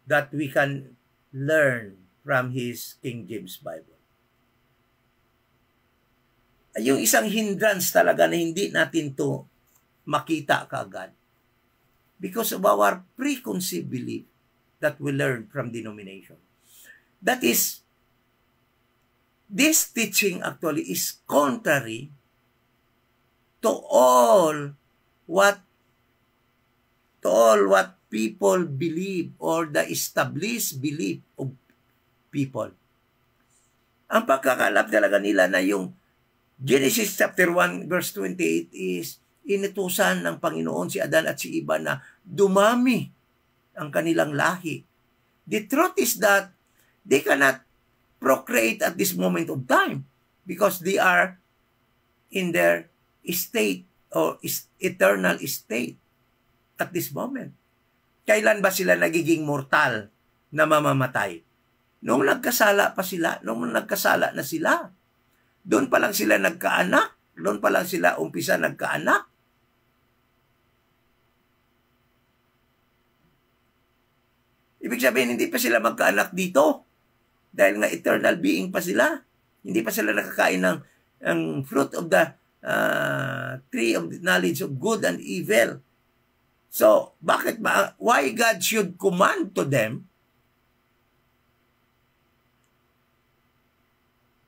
that we can learn from his King James Bible. Yung isang hindrance talaga na hindi natin to makita kaagad because of our preconceived belief that we learn from denomination. That is, this teaching actually is contrary to all what people believe or the established belief of people. Ang pagkakalap talaga nila na yung Genesis chapter 1 verse 28 is inutusan ng Panginoon si Adan at si Eva na dumami ang kanilang lahi. The truth is that they cannot procreate at this moment of time because they are in their state or eternal state at this moment. Kailan ba sila nagiging mortal na mamamatay? Nung nagkasala pa sila, nung nagkasala na sila. Doon pa lang sila nagkaanak. Doon pa lang sila umpisa nagkaanak. Ibig sabihin, hindi pa sila magkaanak dito. Dahil nga eternal being pa sila. Hindi pa sila nakakain ng fruit of the tree of the knowledge of good and evil. So, why God should command to them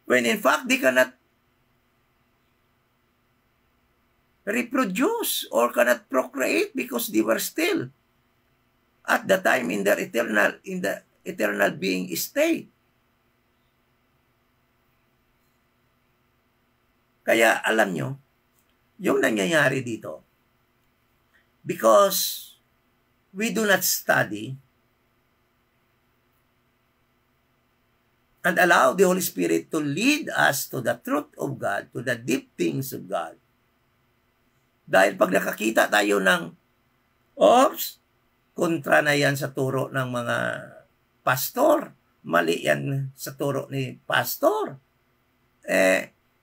when in fact they cannot reproduce or cannot procreate because they were still at the time in the eternal being state. Kaya alam nyo, yung nangyayari dito, because we do not study and allow the Holy Spirit to lead us to the truth of God, to the deep things of God. Dahil pag nakakita tayo ng, kontra na yan sa turo ng mga pastor, mali yan sa turo ni pastor,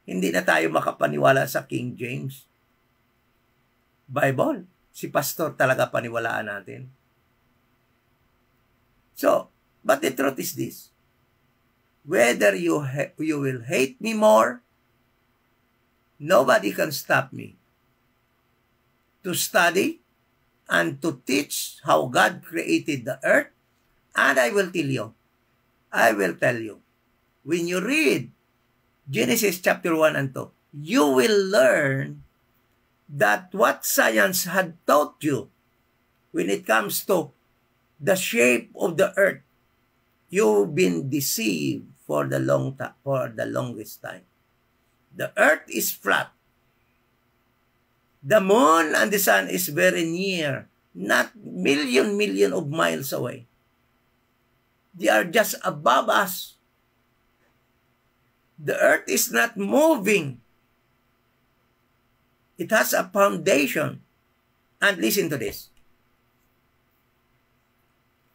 hindi na tayo makapaniwala sa King James Bible. Si pastor talaga paniwalaan natin. So, but the truth is this. Whether you will hate me more, nobody can stop me to study and to teach how God created the earth. And I will tell you, when you read Genesis chapter 1 and 2, you will learn that what science had taught you when it comes to the shape of the earth, you've been deceived for the longest time. The earth is flat. The moon and the sun is very near, not million of miles away. They are just above us. The earth is not moving. It has a foundation. And listen to this.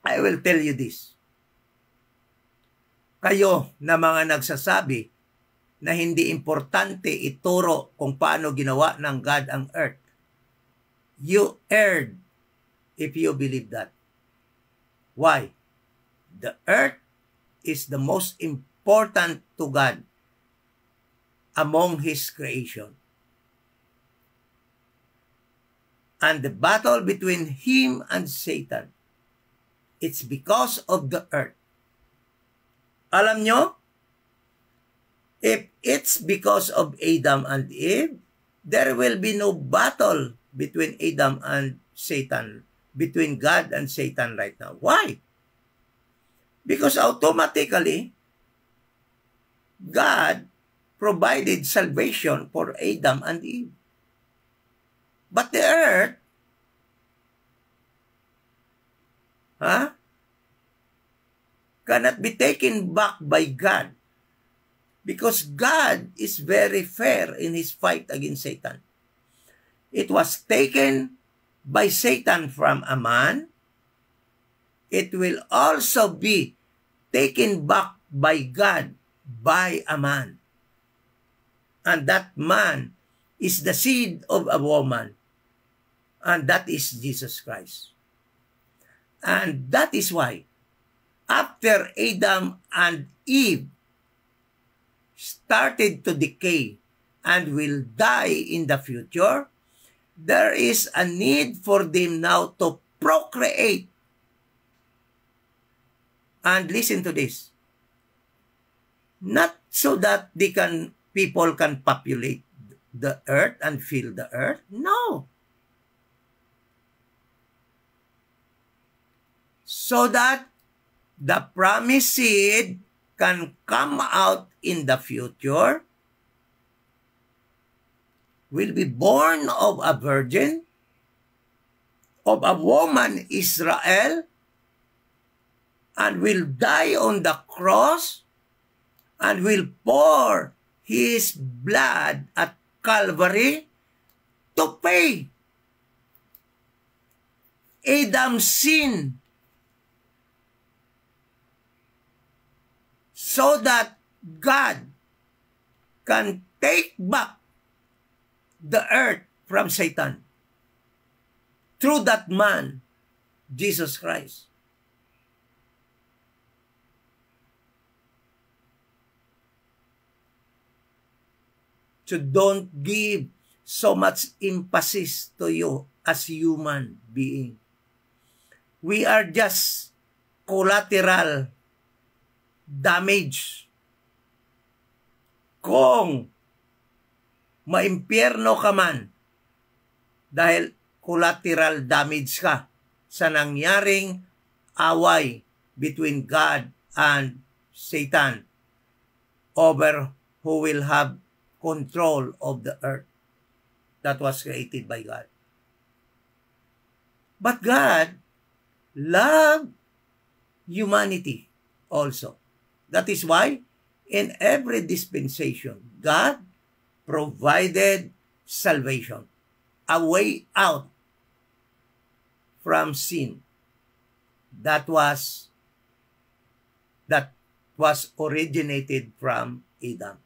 I will tell you this. Kayo na mga nagsasabi na hindi importante ituro kung paano ginawa ng God ang earth. You erred if you believe that. Why? The earth is the most important to God among His creation. And the battle between Him and Satan, it's because of the earth. Alam nyo, if it's because of Adam and Eve, there will be no battle between Adam and Satan, between God and Satan right now. Why? Because automatically, God provided salvation for Adam and Eve. But the earth cannot be taken back by God because God is very fair in his fight against Satan. It was taken by Satan from a man. It will also be taken back by God by a man. And that man is the seed of a woman. And that is Jesus Christ. And that is why after Adam and Eve started to decay and will die in the future, there is a need for them now to procreate. And listen to this. Not so that people can populate the earth and fill the earth. No. So that the promised seed can come out in the future, will be born of a virgin, of a woman Israel, and will die on the cross, and will pour his blood at Calvary to pay Adam's sin, so that God can take back the earth from Satan through that man, Jesus Christ. So don't give so much emphasis to you as human being. We are just collateral damage. Kung maimpyerno ka man dahil collateral damage ka sa nangyaring away between God and Satan over who will have control of the earth that was created by God. But God loved humanity also. That is why in every dispensation, God provided salvation, a way out from sin that was originated from Adam.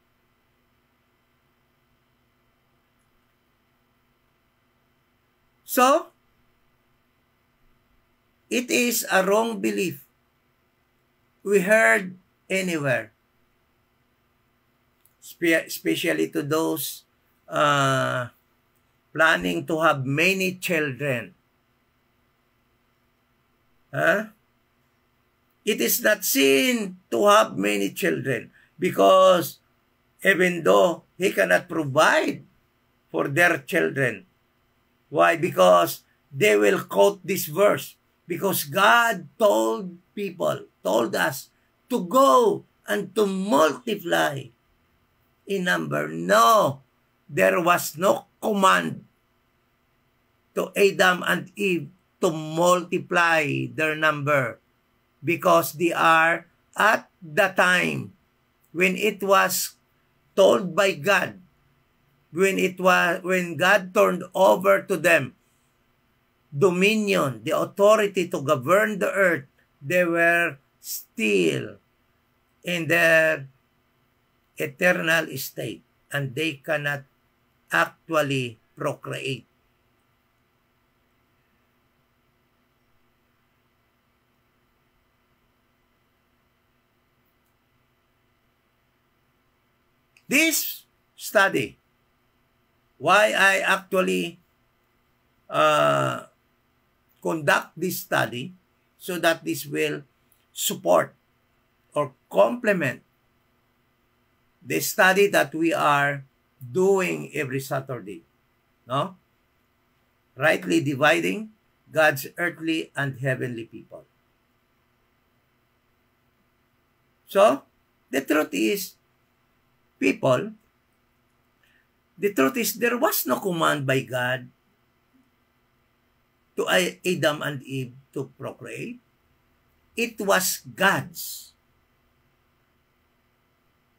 So, it is a wrong belief we heard anywhere, especially to those planning to have many children. It is not sin to have many children because even though he cannot provide for their children. Why? Because they will quote this verse. Because God told us to go and to multiply in number. No, there was no command to Adam and Eve to multiply their number because they are at the time when it was told by God, when God turned over to them dominion, the authority to govern the earth, they were still in their eternal state and they cannot actually procreate. This study, why I actually conduct this study, so that this will support or complement the study that we are doing every Saturday. No? Rightly dividing God's earthly and heavenly people. So, the truth is, people, the truth is there was no command by God to Adam and Eve to procreate. It was God's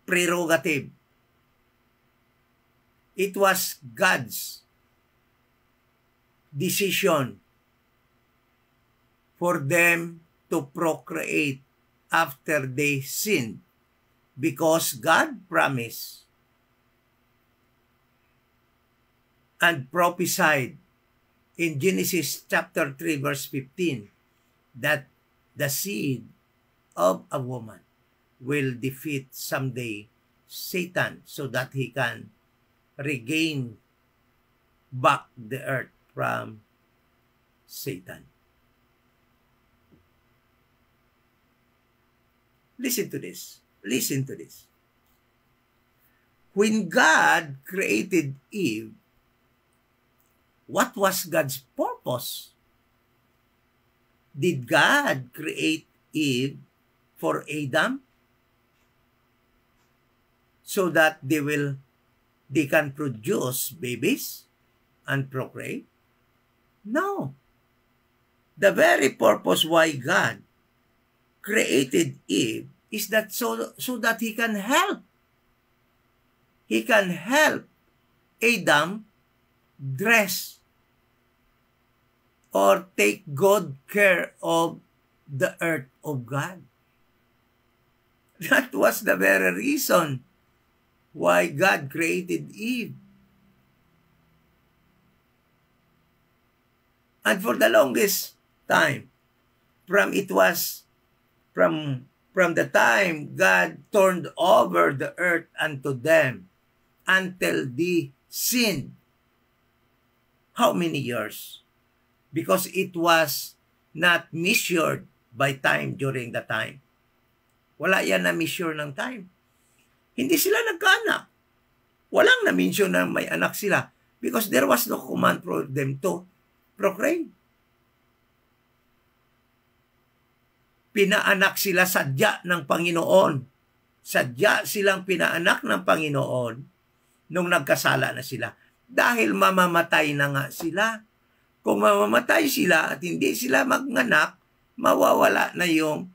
prerogative. It was God's decision for them to procreate after they sinned, because God promised and prophesied in Genesis chapter 3 verse 15 that the seed of a woman will defeat someday Satan so that he can regain back the earth from Satan. Listen to this. Listen to this. When God created Eve, what was God's purpose? Did God create Eve for Adam so that they can produce babies and procreate? No. The very purpose why God created Eve is that so that he can help. He can help Adam dress or take good care of the earth of God. That was the very reason why God created Eve. And for the longest time, from the time God turned over the earth unto them until they sinned. How many years? Because it was not measured by time during the time. Wala yan na measure ng time. Hindi sila nagkaanak. Walang na-mention na may anak sila because there was no command for them to procreate. Pinaanak sila sadya ng Panginoon. Sadya silang pinaanak ng Panginoon nung nagkasala na sila. Dahil mamamatay na nga sila. Kung mamamatay sila at hindi sila magnganak, mawawala na yung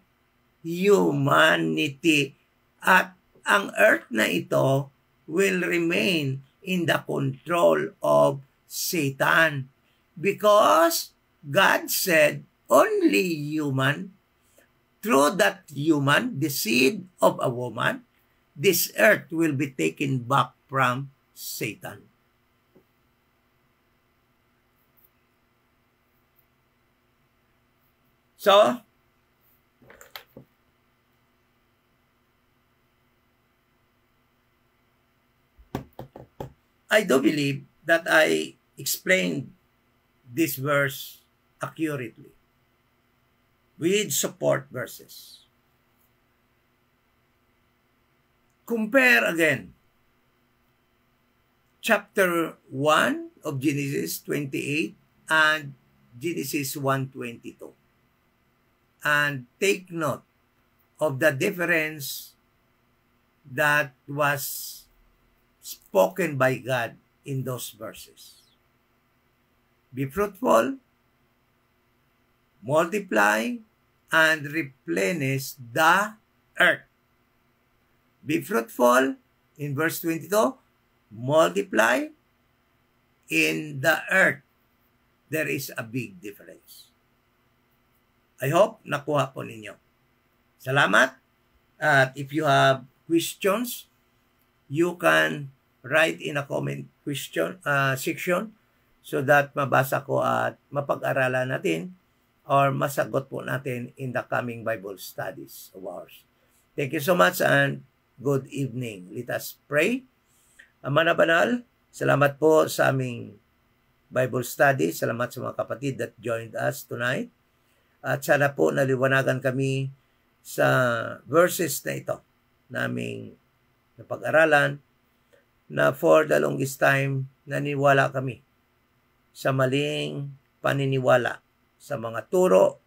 humanity. At ang earth na ito will remain in the control of Satan. Because God said, only human, through that human, the seed of a woman, this earth will be taken back from Satan. So, I do believe that I explained this verse accurately with support verses. Compare again chapter 1 of Genesis 28 and Genesis 1:22. And take note of the difference that was spoken by God in those verses. Be fruitful, multiply, and replenish the earth. Be fruitful, in verse 22, multiply, in the earth. There is a big difference. I hope nakuha po ninyo. Salamat. At if you have questions, you can write in a comment question section so that mabasa ko at mapag-aralan natin or masagot po natin in the coming Bible studies of ours. Thank you so much and good evening. Let us pray. Ama na banal, salamat po sa aming Bible study. Salamat sa mga kapatid that joined us tonight. At sana po naliwanagan kami sa verses na ito naming napag-aralan na for the longest time naniwala kami sa maling paniniwala sa mga turo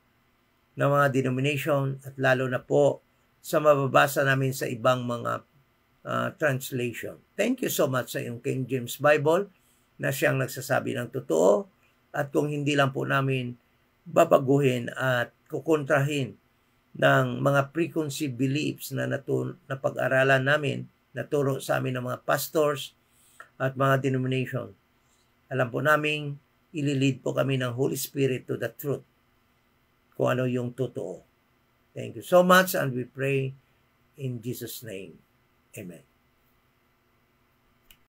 ng mga denomination at lalo na po sa mababasa namin sa ibang mga translation. Thank you so much sa iyong King James Bible na siyang nagsasabi ng totoo at kung hindi lang po namin babaguhin at kukontrahin ng mga preconceived beliefs na napag-aralan namin, naturo sa amin ng mga pastors at mga denomination. Alam po namin, ililid po kami ng Holy Spirit to the truth, kung ano yung totoo. Thank you so much, and we pray in Jesus' name. Amen.